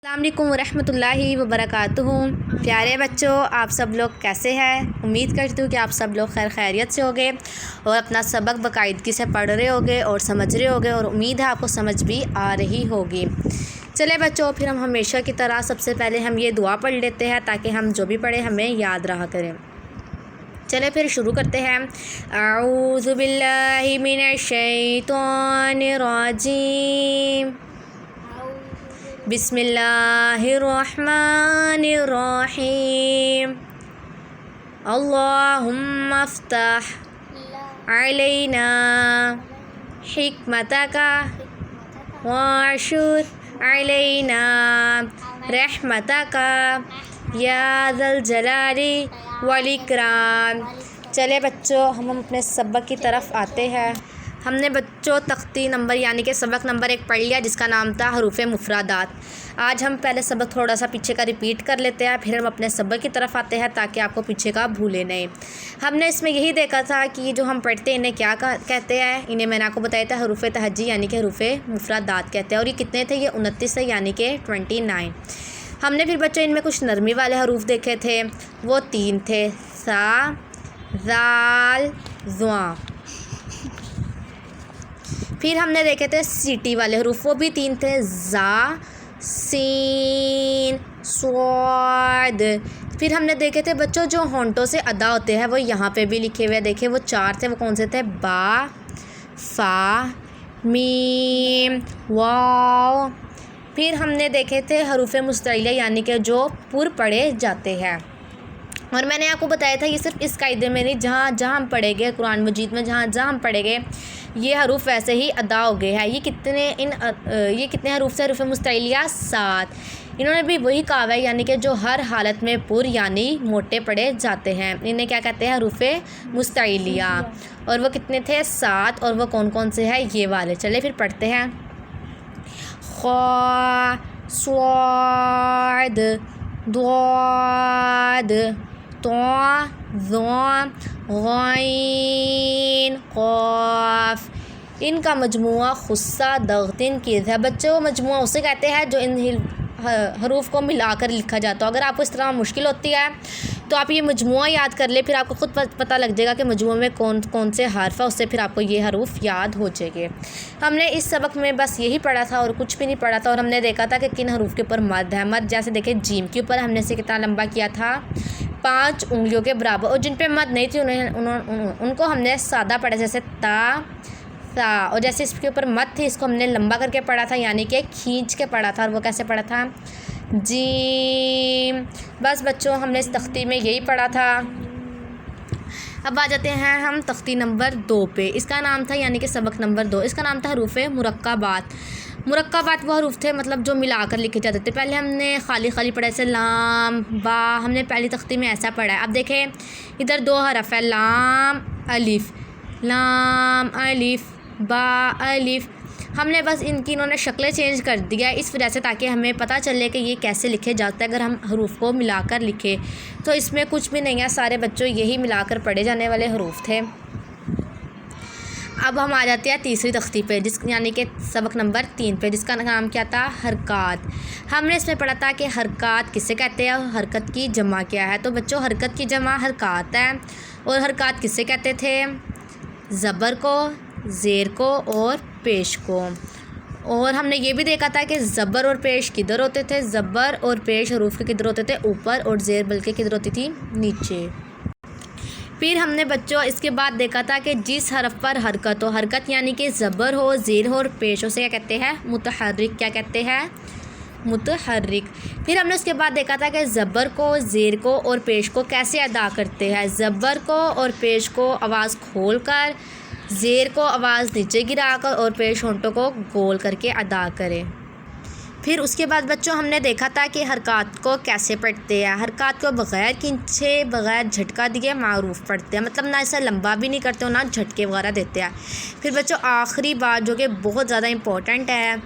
अस्सलाम वालेकुम वरहमतुल्लाहि वबरकातुहू। प्यारे बच्चों, आप सब लोग कैसे हैं? उम्मीद करती हूँ कि आप सब लोग खैर खैरियत से होगे और अपना सबक बाकायदगी से पढ़ रहे होगे और समझ रहे होगे, और उम्मीद है आपको समझ भी आ रही होगी। चले बच्चों, फिर हम हमेशा की तरह सबसे पहले हम ये दुआ पढ़ लेते हैं ताकि हम जो भी पढ़े हमें याद रहा करें। चले फिर शुरू करते हैं। अऊज़ु बिल्लाहि मिनश शैतानिर रजीम, बिस्मिल्लाहिर्रहमानिर्रहीम। अल्लाहुम्मा अफ्तह अलैना हिकमतका वाशुर अलैना रहमतका या ज़ल जलाली वल इकराम। चले बच्चों, हम अपने सबक की तरफ आते हैं। हमने बच्चों तख्ती नंबर यानी कि सबक नंबर 1 पढ़ लिया, जिसका नाम था हरूफ़े मुफ़रदात। आज हम पहले सबक थोड़ा सा पीछे का रिपीट कर लेते हैं, फिर हम अपने सबक की तरफ आते हैं ताकि आपको पीछे का भूले नहीं। हमने इसमें यही देखा था कि जो हम पढ़ते हैं इन्हें क्या कहते हैं। इन्हें मैंने आपको बताया था हरूफ़े तहज्जी यानी कि हरूफ़े मुफ़रदात कहते हैं, और ये कितने थे? ये 29 है, यानी कि 29। हमने फिर बच्चों इनमें कुछ नरमी वाले हरूफ देखे थे, वो 3 थे, सा, ज़ाल, ज़ुआ। फिर हमने देखे थे सीटी वाले हरूफ, वो भी 3 थे, ज़ा, सीन, स्वाद। फिर हमने देखे थे बच्चों जो होंठों से अदा होते हैं, वो यहाँ पे भी लिखे हुए देखे, वो 4 थे। वो कौन से थे? बा, फ़ा, मीम, वाव। फिर हमने देखे थे हरूफ़े मुस्तइला यानी कि जो पुर पढ़े जाते हैं, और मैंने आपको बताया था ये सिर्फ इस कायदे में नहीं, जहाँ जहाँ हम पढ़ेंगे कुरान मजीद में, जहाँ जहाँ हम पढ़ेंगे ये हरूफ वैसे ही अदा हो गए हैं। ये कितने हरूफ से हरूफ़ मुस्तइलिया? 7। इन्होंने भी वही कहा है, यानी कि जो हर हालत में पुर यानी मोटे पढ़े जाते हैं, इन्हें क्या कहते हैं? हरूफ़े मुस्तइलिया। और वो कितने थे? 7। और वो कौन कौन से हैं? ये वाले। चले फिर पढ़ते हैं। ख़ा, स्वाद, द्वाद, तौ, ज़ौ, गैन, क़ाफ़। इनका मजमुआ खुस्सा दग़तिन कीज़ है। बच्चों, मजमुआ उसे कहते हैं जो इन हरूफ को मिलाकर लिखा जाता है। अगर आपको इस तरह मुश्किल होती है तो आप ये मजमुआ याद कर ले, फिर आपको ख़ुद पता लग जाएगा कि मजमुए में कौन कौन से हर्फ है, उससे फिर आपको ये हरूफ याद हो जाएंगे। हमने इस सबक में बस यही पढ़ा था और कुछ भी नहीं पढ़ा था, और हमने देखा था कि किन हरूफ के ऊपर मद है। मद जैसे देखें, जीम के ऊपर हमने से कितना लंबा किया था? 5 उंगलियों के बराबर, और जिन पे मद नहीं थी उनको हमने सादा पढ़ा, जैसे ता, सा। और जैसे इसके ऊपर मद थी, इसको हमने लंबा करके पढ़ा था, यानी कि खींच के पढ़ा था। और वो कैसे पढ़ा था? जीम। बस बच्चों, हमने इस तख्ती में यही पढ़ा था। अब आ जाते हैं हम तख्ती नंबर 2 पे। इसका नाम था, यानी कि सबक नंबर 2, इसका नाम था हरूफ़े मुरक्कबात। मुरक्कबात वो हरूफ थे मतलब जो मिलाकर लिखे जाते थे। पहले हमने खाली खाली पढ़ा, जैसे लाम, बा, हमने पहली तख्ती में ऐसा पढ़ा है। अब देखें, इधर 2 हरफ है, लाम, अलिफ, लाम, अलिफ, बा, अलिफ। हमने बस इन्होंने शक्लें चेंज कर दिया है इस वजह से, ताकि हमें पता चले कि ये कैसे लिखे जाते हैं अगर हम हरूफ को मिलाकर लिखे। तो इसमें कुछ भी नहीं है, सारे बच्चों यही मिलाकर पढ़े जाने वाले हरूफ थे। अब हम आ जाते हैं तीसरी तख्ती पे, यानी कि सबक नंबर 3 पे, जिसका नाम क्या था? हरकात। हमने इसमें पढ़ा था कि हरकात किसे कहते हैं और हरकत की जमा क्या है। तो बच्चों, हरकत की जमा हरकात है, और हरकात किसे कहते थे? ज़बर को, ज़ेर को और पेश को। और हमने ये भी देखा था कि ज़बर और पेश किधर होते थे? ज़बर और पेश हरूफ के किधर होते थे? ऊपर, और ज़ेर बल्कि किधर होती थी? नीचे। फिर हमने बच्चों इसके बाद देखा था कि जिस हरफ पर हरकत हो, हरकत यानी कि ज़बर हो, ज़ेर हो और पेश हो, से क्या कहते हैं? मुतहर्रिक। क्या कहते हैं? मुतहर्रिक। फिर हमने उसके बाद देखा था कि ज़बर को, ज़ेर को और पेश को कैसे अदा करते हैं। ज़बर को और पेश को आवाज़ खोल कर, ज़ेर को आवाज़ नीचे गिराकर और पेश होंठों को गोल करके अदा करें। फिर उसके बाद बच्चों हमने देखा था कि हरकत को कैसे पढ़ते हैं। हरकत को बग़ैर खींचे, बग़ैर झटका दिए मारूफ पढ़ते हैं, मतलब ना ऐसा लंबा भी नहीं करते और ना झटके वगैरह देते हैं। फिर बच्चों आखिरी बात जो कि बहुत ज़्यादा इम्पोर्टेंट है,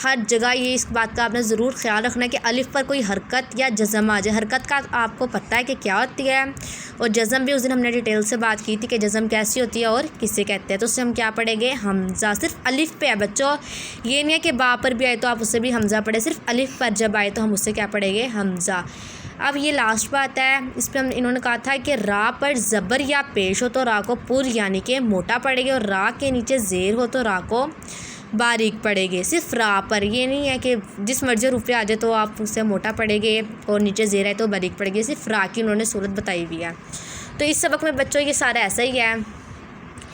हर जगह ये इस बात का आपने ज़रूर ख्याल रखना है कि अलिफ पर कोई हरकत या जज़म आ जाए। हरकत का आपको पता है कि क्या होती है, और जज़म भी उस दिन हमने डिटेल से बात की थी कि जज़म कैसी होती है और किसे कहते हैं। तो उससे हम क्या पढ़ेंगे, हमज़ा। सिर्फ अलिफ पे है बच्चों, ये नहीं है कि बा पर भी आए तो आप उससे भी हमज़ा पढ़े, सिर्फ अलिफ पर जब आए तो हम उससे क्या पढ़ेंगे, हमज़ा। अब ये इलास्ट बात है, इस पर इन्होंने कहा था कि रा पर ज़बर या पेश हो तो रा को पुर यानी कि मोटा पढ़ेंगे, और रा के नीचे ज़ेर हो तो रा को बारीक पढ़ेंगे। सिर्फ रा पर, ये नहीं है कि जिस मर्जी रूप आ जाए तो आप उससे मोटा पढ़ेंगे और नीचे ज़ेर है तो बारीक पढ़ेंगे। सिर्फ रा की उन्होंने सूरत बताई हुई है। तो इस सबक में बच्चों ये सारा ऐसा ही है,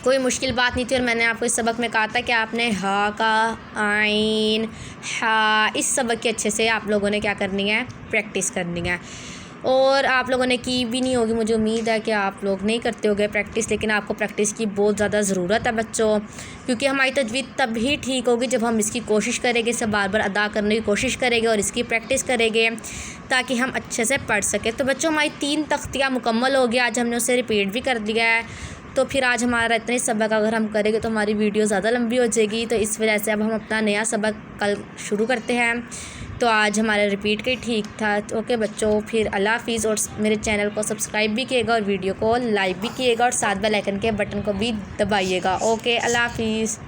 कोई मुश्किल बात नहीं थी। और मैंने आपको इस सबक में कहा था कि आपने हा का आइन हा, इस सबक की अच्छे से आप लोगों ने क्या करनी है, प्रैक्टिस करनी है। और आप लोगों ने की भी नहीं होगी, मुझे उम्मीद है कि आप लोग नहीं करते होगे प्रैक्टिस, लेकिन आपको प्रैक्टिस की बहुत ज़्यादा ज़रूरत है बच्चों, क्योंकि हमारी तजवीज़ तभी ठीक होगी जब हम इसकी कोशिश करेंगे, इसे बार बार अदा करने की कोशिश करेंगे और इसकी प्रैक्टिस करेंगे ताकि हम अच्छे से पढ़ सकें। तो बच्चों हमारी 3 तख्तियाँ मुकम्मल हो गया, आज हमने उसे रिपीट भी कर दिया है। तो फिर आज हमारा इतना ही सबक अगर हम करेंगे तो हमारी वीडियो ज़्यादा लंबी हो जाएगी, तो इस वजह से अब हम अपना नया सबक कल शुरू करते हैं। तो आज हमारा रिपीट के ठीक था। तो ओके बच्चों, फिर अल्लाह हाफ़िज़, और मेरे चैनल को सब्सक्राइब भी कीजिएगा और वीडियो को लाइक भी कीजिएगा और साथ बेल आइकन के बटन को भी दबाइएगा। ओके, अल्लाह हाफ़िज़।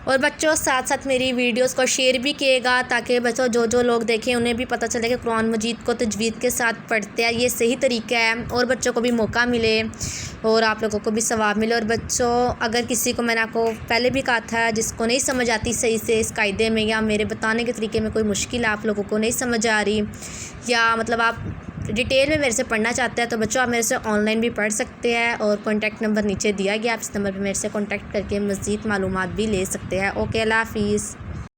और बच्चों साथ साथ मेरी वीडियोस को शेयर भी किएगा ताकि बच्चों जो लोग देखें उन्हें भी पता चले कि कुरान मजीद को तजवीद के साथ पढ़ते हैं, ये सही तरीका है, और बच्चों को भी मौका मिले और आप लोगों को भी सवाब मिले। और बच्चों अगर किसी को, मैंने आपको पहले भी कहा था, जिसको नहीं समझ आती सही से इस कायदे में या मेरे बताने के तरीके में कोई मुश्किल आप लोगों को नहीं समझ आ रही, या मतलब आप डिटेल में मेरे से पढ़ना चाहते हैं, तो बच्चों आप मेरे से ऑनलाइन भी पढ़ सकते हैं, और कॉन्टैक्ट नंबर नीचे दिया गया, आप इस नंबर पर मेरे से कॉन्टैक्ट करके मज़ीद मालूमात भी ले सकते हैं। ओके, अल्लाह हाफ़िज़।